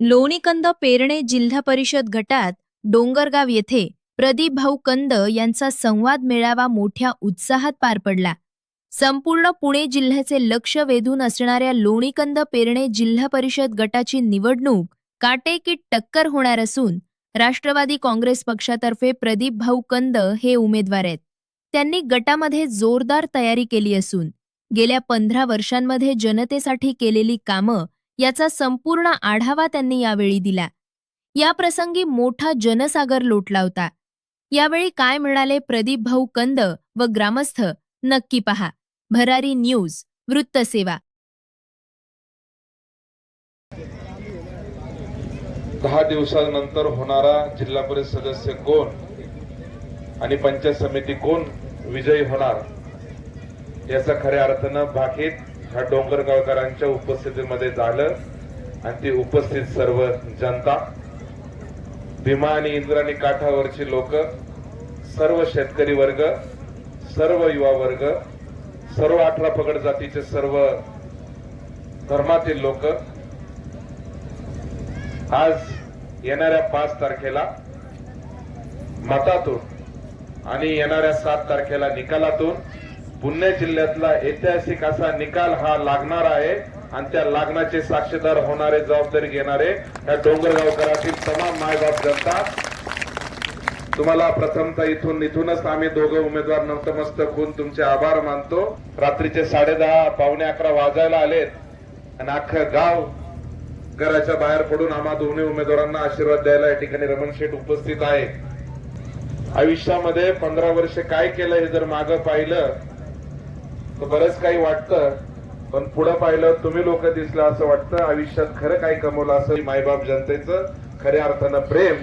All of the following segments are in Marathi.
लोणीकंद पेरणे जिल्हा परिषद गटात डोंगरगाव येथे प्रदीप भाऊ कंद यांचा संवाद मेळावा मोठ्या उत्साहात पार पडला. संपूर्ण पुणे जिल्ह्याचे लक्ष वेधून असणाऱ्या लोणीकंद पेरणे जिल्हा परिषद गटाची निवडणूक काटेकी टक्कर होणार असून राष्ट्रवादी काँग्रेस पक्षातर्फे प्रदीप भाऊ कंद हे उमेदवार आहेत. त्यांनी गटामध्ये जोरदार तयारी केली असून गेल्या 15 वर्षांमध्ये जनतेसाठी केलेली कामं याचा संपूर्ण आढावा त्यांनी यावेळी दिला. या प्रसंगी मोठा जनसागर लोटला होता. यावेळी काय म्हणाले प्रदीप भाऊ कंद व ग्रामस्थ नक्की पहा. भरारी न्यूज वृत्तसेवा. 10 दिवसानंतर होणारा जिल्हा परिषद सदस्य कोण आणि पंचायत समिती कोण विजयी होणार याचा खऱ्या अर्थानं भाकीत ह्या डोंगरगावकरांच्या उपस्थितीमध्ये झालं. आणि ती उपस्थित सर्व जनता, भीमा आणि इंद्रायणी काठावरची लोक, सर्व शेतकरी वर्ग, सर्व युवा वर्ग, सर्व 18 पगड जातीचे सर्व धर्मातील लोक आज येणाऱ्या 5 तारखेला मतातून आणि येणाऱ्या 7 तारखेला निकालातून पुणे जिल्ह्यातला ऐतिहासिक असा निकाल हा लागणार आहे. आणि त्या लागण्याचे साक्षीदार होणारे, जबाबदारी घेणारे या डोंगरगावकरातील तमाम मायबाप जनता, तुम्हाला प्रथमतः इथूनच आम्ही दोघं उमेदवार नतमस्तक होऊन तुमचे आभार मानतो. रात्रीचे 10:30 पावणे 11 वाजायला आलेत आणि अख्खं गाव घराच्या बाहेर पडून आम्हा दोन्ही उमेदवारांना आशीर्वाद द्यायला या ठिकाणी रमण शेठ उपस्थित आहे. आयुष्यामध्ये 15 वर्ष काय केलं हे जर मागं पाहिलं तर बरंच काही वाटतं, पण पुढे पाहिलं तुम्ही लोक दिसलं असं वाटतं आयुष्यात खरं काही कमवलं असं मायबाप जनतेचं खऱ्या अर्थानं प्रेम,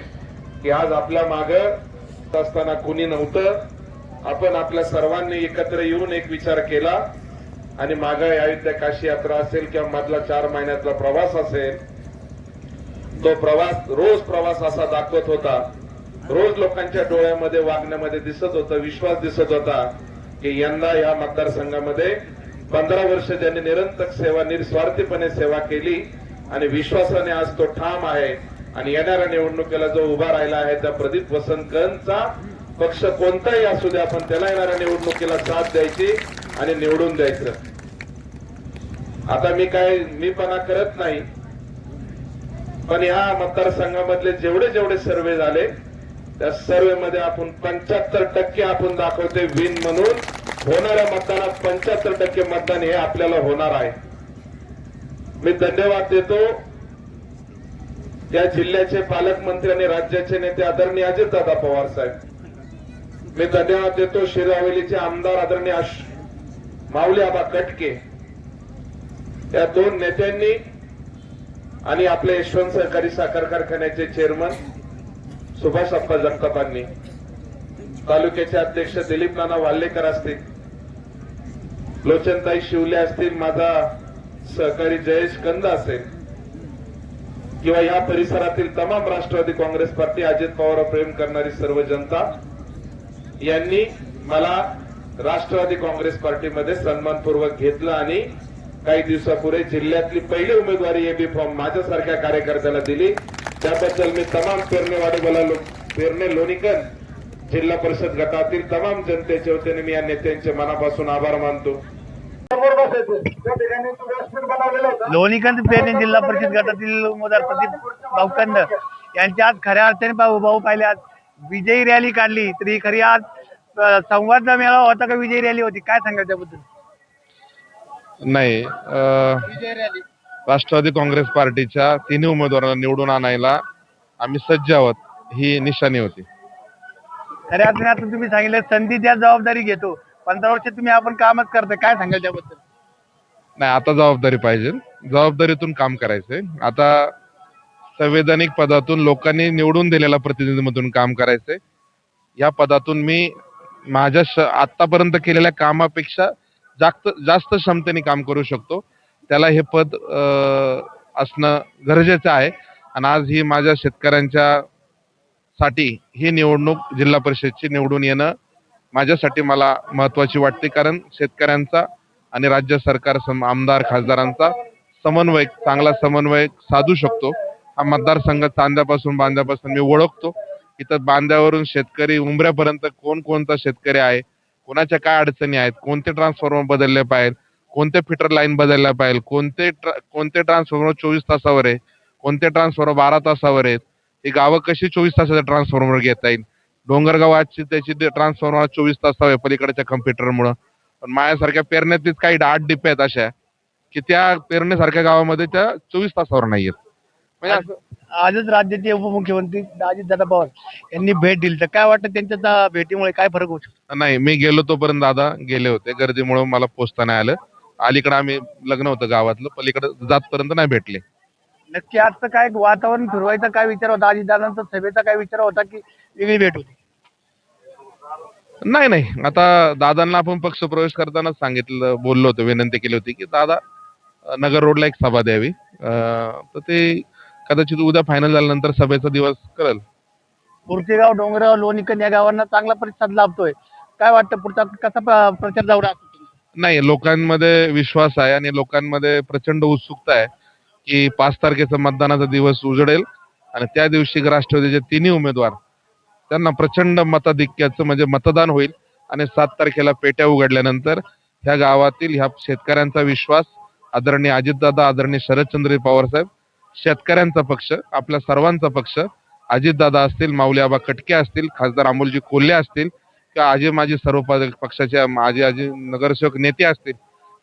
की आज आपल्या मागं असताना कुणी नव्हतं. आपण आपल्या सर्वांनी एकत्र येऊन एक विचार केला आणि मागं अयोध्या काशी यात्रा असेल किंवा मधला 4 महिन्यातला प्रवास असेल, तो रोज प्रवास असा दाखवत होता. रोज लोकांच्या डोळ्यामध्ये, वागण्यामध्ये दिसत होता, विश्वास दिसत होता की यंदा या मतदारसंघामध्ये 15 वर्ष ज्यांनी निरंतर सेवा, निस्वार्थीपणे सेवा केली आणि विश्वासाने आज तो ठाम आहे. आणि येणाऱ्या निवडणुकीला जो उभा राहिला आहे त्या प्रदीप वसंत कंदचा पक्ष कोणताही असू द्या, आपण त्याला येणाऱ्या निवडणुकीला साथ द्यायची आणि निवडून द्यायचं. आता मीपणा करत नाही, पण या मतदारसंघामधले जेवढे सर्वे झाले त्या सर्वे मध्ये आपण 75% आपण दाखवते विन म्हणून. होणाऱ्या मतदानात 75% मतदान हे आपल्याला होणार आहे. मी धन्यवाद देतो या जिल्ह्याचे पालकमंत्री आणि राज्याचे नेते आदरणीय अजितदादा पवार साहेब. मी धन्यवाद देतो शिरावलीचे आमदार आदरणीय माऊली आबा कटके, या 2 नेत्यांनी आणि आपले यशवंत सहकारी साखर कारखान्याचे चेअरमन सुभाष अप्पा जगतापांनी, तालुक्याचे अध्यक्ष दिलीप नाना वाल्लेकर असतील, लोचनताई शिवले असतील, माझा सहकारी जयेश कंद असेल किंवा या परिसरातील तमाम राष्ट्रवादी काँग्रेस पार्टी, अजित पवार प्रेम करणारी सर्व जनता यांनी मला राष्ट्रवादी काँग्रेस पार्टीमध्ये सन्मानपूर्वक घेतलं आणि काही दिवसापूर्वी जिल्ह्यातली पहिली उमेदवारी एबी फॉर्म माझ्यासारख्या कार्यकर्त्याला दिली. त्याबद्दल मी तमाम पेरणे लोणीकंद जिल्हा परिषद गटातील तमाम जनतेच्या वतीने मी या नेत्यांचे मनापासून आभार मानतो. लोणीकंद पेरणे जिल्हा परिषद गटातील उमेदवार प्रदीप भाऊ कंद यांची आज खऱ्या अर्थाने भाऊ पाहिले आज विजयी रॅली काढली. तरी खरी आज संवाद मेळावा होता का विजयी रॅली होती, काय सांगाल त्याबद्दल? नाही, राष्ट्रवादी काँग्रेस पार्टीच्या 3 उमेदवारांना निवडून आणायला आम्ही सज्ज आहोत ही निशाणी होती. खऱ्या अर्थाने आता तुम्ही सांगितलं संधी द्या, जबाबदारी घेतो. 15 वर्ष तुम्ही आपण कामच करताय, काय सांगाल त्याबद्दल? नाही, आता जबाबदारी पाहिजे, जबाबदारीतून काम करायचंय. आता संवैधानिक पदातून लोकांनी निवडून दिलेल्या प्रतिनिधीमधून काम करायचंय. या पदातून मी माझ्या आतापर्यंत केलेल्या कामापेक्षा जास्त क्षमतेने काम करू शकतो. त्याला हे पद असणं गरजेचं आहे. आणि आज ही माझ्या शेतकऱ्यांच्या साठी ही निवडणूक जिल्हा परिषदची निवडून येणं माझ्यासाठी मला महत्वाची वाटते. कारण शेतकऱ्यांचा आणि राज्य सरकार, आमदार खासदारांचा चांगला समन्वय साधू शकतो हा मतदारसंघ चांद्यापासून बांद्यापासून मी ओळखतो. इथं बांद्यावरून शेतकरी उमऱ्यापर्यंत कोणता शेतकरी आहे, कोणाच्या काय अडचणी आहेत, कोणते ट्रान्सफॉर्मर बदलले पाहिजे, कोणते फिटर लाईन बदलल्या पाहिजे, कोणते ट्रान्सफॉर्मर 24 तासावर आहे, कोणते ट्रान्सफॉर्मर 12 तासावर आहेत, ही गावं कशी 24 तासाचा ट्रान्सफॉर्मर घेता येईल. डोंगरगावाची त्याची ट्रान्सफॉर्मर 24 तासावर पलीकडच्या कम्प्युटरमुळं. पण माझ्यासारख्या पेरण्यातलीच काही 8 डिप्या आहेत अशा की त्या पेरण्यासारख्या गावामध्ये त्या 24 तासावर नाहीयेत. म्हणजे असं आजच राज्याचे उपमुख्यमंत्री अजितदादा पवार यांनी भेट दिली, तर काय वाटतं त्यांच्या भेटीमुळे काय फरक होऊ शकतो? नाही, मी गेलो तोपर्यंत दादा गेले होते. गर्दीमुळे मला पोचता नाही आलं. अलीकडे आम्ही लग्न होतं गावातलं, पलीकडे जातपर्यंत नाही भेटले. नक्की आजचं काय वातावरण फिरवायचा काय विचार होता, अजितदादांचा सभेचा काय विचार होता की वेगळी भेट होती? नाही, आता दादांना आपण पक्ष प्रवेश करतानाच सांगितलं, बोललो होतो, विनंती केली होती की दादा नगर रोडला एक सभा द्यावी. तर ते कदाचित उद्या फायनल झाल्यानंतर सभेचा दिवस कळेल. गाव, डोंगरगाव, लोणीकंद या गावांना चांगला प्रतिसाद लाभतोय. काय वाटतं पुढचा कसा प्रचार दौरा असेल तुमचा? नाही, लोकांमध्ये विश्वास आहे आणि लोकांमध्ये प्रचंड उत्सुकता आहे की 5 तारखेचा मतदानाचा दिवस उजडेल आणि त्या दिवशी राष्ट्रवादीचे तिन्ही उमेदवार त्यांना प्रचंड मताधिक्याचं म्हणजे मतदान होईल आणि 7 तारखेला पेट्या उघडल्यानंतर ह्या गावातील ह्या शेतकऱ्यांचा विश्वास, आदरणीय अजितदादा, आदरणीय शरदचंद्र पवार साहेब, शेतकऱ्यांचा पक्ष, आपल्या सर्वांचा पक्ष, अजितदादा असतील, माऊली आबा कटके असतील, खासदार अमोलजी कोल्हे असतील किंवा आजी माजी सर्व पक्षाचे आजी नगरसेवक नेते असतील,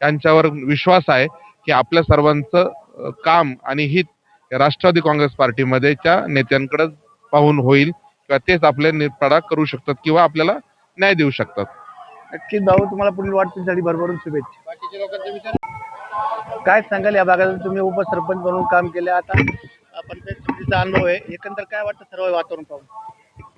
त्यांच्यावर विश्वास आहे की आपल्या सर्वांचं काम आणि हित या राष्ट्रवादी काँग्रेस पार्टीमध्ये च्या नेत्यांकडे पाहून होईल किंवा तेच आपले निपाडा करू शकतात किंवा आपल्याला न्याय देऊ शकतात. नक्कीच भाऊ, तुम्हाला पुढील वाटचालीसाठी भरभरून शुभेच्छा. काय सांगाल या भागात तुम्ही उपसरपंच म्हणून काम केलं, आता पंचायत समितीचा अनुभव आहे, एकंदर काय वाटतं सर्व वातावरण पाहून?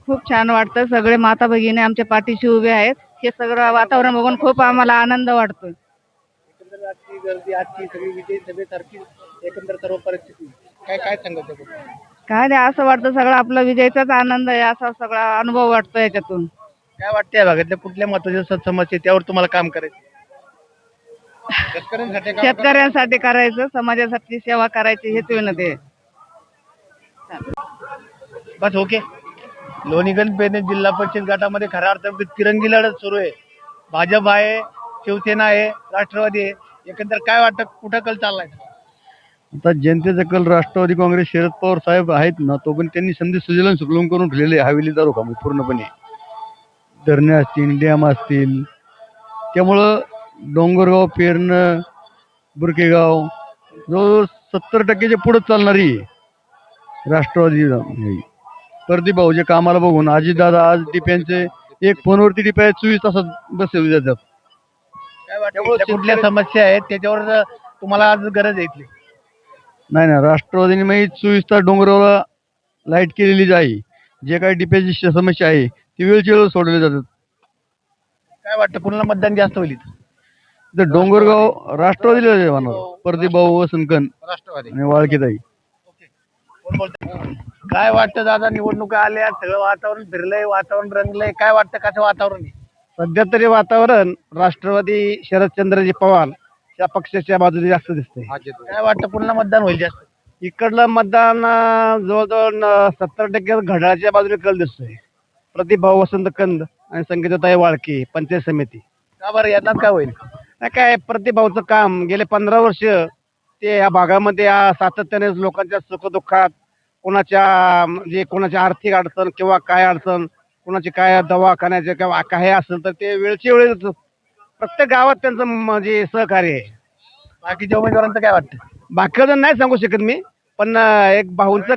खूप छान वाटतं. सगळे माता भगिनी आमच्या पाठीशी उभे आहेत. हे सगळं वातावरण बघून खूप आम्हाला आनंद वाटतोय. एकंदर आजची गर्दी, आजची सगळी विजय सभेसारखी एकंदर सर्व परिस्थिती काय काय सांगत आहे? काय नाही, असं वाटतं सगळं आपला विजयचाच आनंद आहे, असा सगळा अनुभव वाटतो याच्यातून. काय वाटतं या भागातल्या कुठल्या महत्वाच्या समस्या त्यावर तुम्हाला काम करायचं? शेतकऱ्यांसाठी करायचं, समाजासाठी सेवा करायची, हेच विनंती आहे. बस ओके. लोणीगंज पेने जिल्हा परिषद गटामध्ये खऱ्या अर्थाने तिरंगी लढत सुरू आहे. भाजप आहे, शिवसेना आहे, राष्ट्रवादी आहे. एकंदर काय वाटतं कुठं कल चाललाय? आता जनतेचा कल राष्ट्रवादी काँग्रेस, शरद पवार साहेब आहेत ना, तो पण त्यांनी संधी सुजलन सुकलून करून ठेवलेले हवेली तालुक्यामध्ये पूर्णपणे. धरणे असतील, डॅम असतील, त्यामुळं डोंगरगाव, पेरणं, बुरकेगाव जवळ 70% पुढे चालणारी राष्ट्रवादी. प्रदीप भाऊच्या कामाला बघून अजितदादा आज डिप्यांचे एक फोनवरती डिप्या 24 तासात बसवले जातात. काय वाटतं कुठल्या समस्या आहेत त्याच्यावर तुम्हाला आज गरज आहे इथली? नाही ना, राष्ट्रवादीने मग 24 तास डोंगरावला लाईट केलेली आहे. जे काही डिप्याची समस्या आहे ती वेळच्या वेळ सोडवली जातात. काय वाटतं कुणाला मतदान जास्त होईल इथं? तर डोंगरगाव राष्ट्रवादीला जाणार. प्रदीप भाऊ, वसंतकन राष्ट्रवादी. आणि वाळकीताई. कोण बोलतंय? काय वाटतं दादा, निवडणुका आल्या, सगळं वातावरण फिरलंय, वातावरण रंगलंय, काय वाटतं कसं वातावरण आहे? सध्या तरी वातावरण राष्ट्रवादी शरदचंद्रजी पवार या पक्षाच्या बाजूने जास्त दिसतंय. काय वाटतं पुन्हा मतदान होईल जास्त? इकडलं मतदान जवळजवळ 70% घड्याळाच्या बाजूने कल दिसतोय. प्रदीप भाऊ, वसंत कंद आणि संगीताताई वाळके, पंचायत समिती. का बरं येतात काय होईल? नाही काय, प्रदीप भाऊचं काम गेले 15 वर्ष ते या भागामध्ये सातत्याने लोकांच्या सुखदुःखात, कोणाच्या म्हणजे कोणाच्या आर्थिक अडचण किंवा काय अडचण, कोणाची काय दवाखान्याचे किंवा काय असेल तर ते वेळच्या वेळेस प्रत्येक गावात त्यांचं म्हणजे सहकार्य आहे. बाकीच्या उमेदवारांचं काय वाटतं? बाकीचं नाही सांगू शकत मी, पण एक भाऊंचं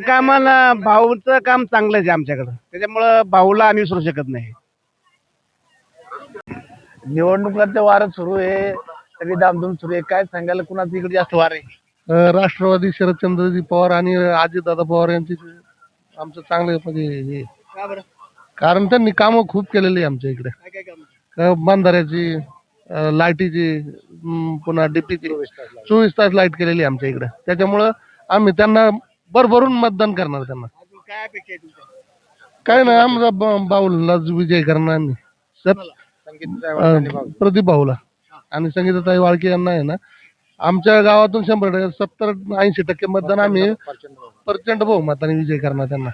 काम चांगलंच आहे आमच्याकडं, त्याच्यामुळं भाऊला आम्ही विसरू शकत नाही. निवडणुकांचं वारं सुरू आहे, सगळी दामधूम सुरू आहे, काय सांगायला कुणाचं इकडे जास्त वार आहे? राष्ट्रवादी शरदचंद्रजी पवार आणि अजितदादा पवार यांची आमचं चांगलं म्हणजे हे, का बरं? कारण त्यांनी कामं खूप केलेली आहे आमच्या इकडे. काय काय काम? बांधाऱ्याची, लाईटीची, पुन्हा डीपीची 24 तास लाईट केलेली आहे आमच्या इकडे. त्याच्यामुळं आम्ही त्यांना भरभरून मतदान करणार. त्यांना अजून काय अपेक्षा आहे तुमच्या? काय नाही, आमचा बाऊलला विजय करणार आम्ही. प्रदीप भाऊला आणि संगीताताई वाळके यांना आहे ना, आमच्या गावातून 100%, 70-80% मतदान आम्ही प्रचंड बहुमताने विजय करणार त्यांना.